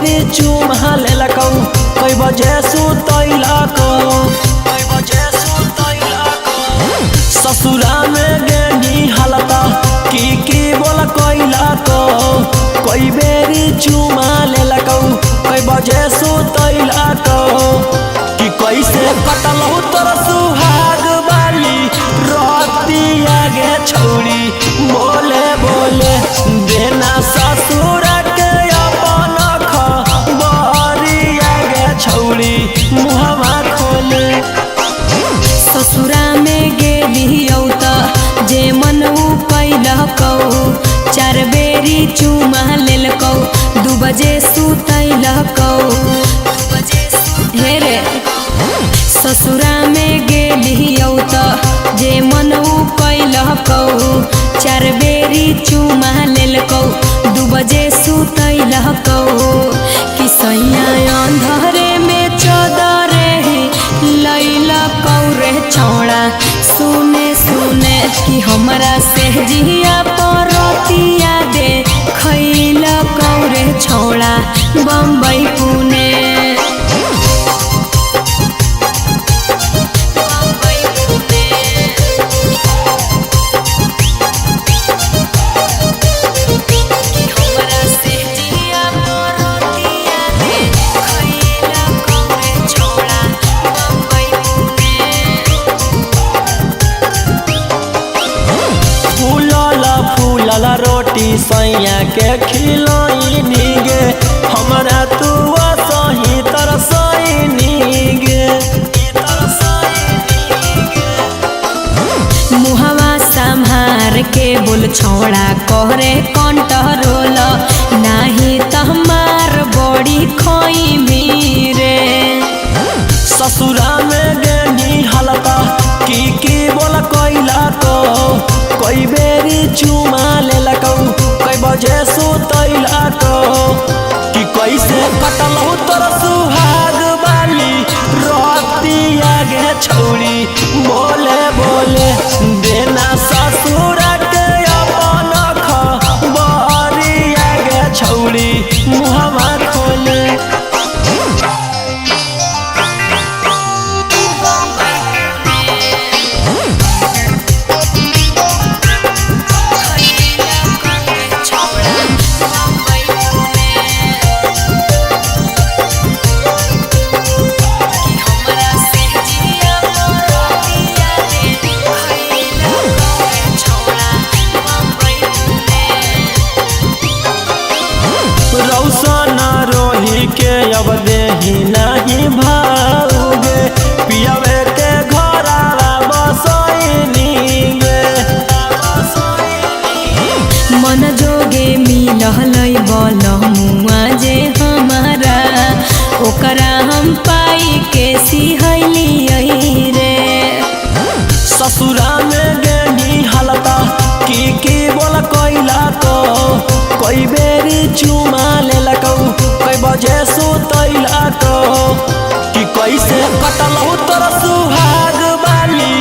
बेरी चुमा लेलकौ कई बजे सुतैलकौ ससुरा में गेनी हालता की बोल कैलकौ कई बेरी चुमा लेलकौ कई बजे सुतैलकौ कि कैसे कटलौ तोर सुहाग बाली रतिया गे छौरी बोले बोले देना ससुर के अपन खबरिया गे छौरी मुहवा खोले ससुरा में गेलियौ त जे मन कैलकौ 4 बेरी चुमा लेलकौ 2 बजे सुतैलकौ हे रे ससुरा में गेलियौ त जे मन कैलकौ 4 बेरी चुमा लेलकौ 2 बजे सुतैलकौ कि सैया अंधरे में चदरे लैलकौ रे छौड़ा सुने सुने कि हमरा से जिया परतिया दे खैलकौ रे छौड़ा बम्बई पुणे फूलला रोटी सैया के खिलैनी गे हमरा तू सही तरसैनी गे मुहवा संभार के बोल छौड़ा कहरे कंट्रोल नाही त हमार बड़ी खैमी रे ससुरा में गेनी हालता की बोल कैलकौ कई बेरी चुमा लेलकौ कई बजे सुतैलकौ कि कैसे कटलौ तोर सुहाग बाली रतिया गे छौरी बोले बोले देना ससुर के अपन खबरिया गे छौरी मुहवा खोले रौशन रोही के अब देही नहीं भाऊगे पियावे के घरवा बसैनी गे मन जोगे मिललै बलमुआ जे हमारा ओकरा हम पाई के सिहैलियै रे ससुरा में गेनी हालता की बोल कैलकौ कई बेरी चुमा लेलकौ कई बजे सुतैलकौ कि कैसे कटलौ तोर सुहाग बाली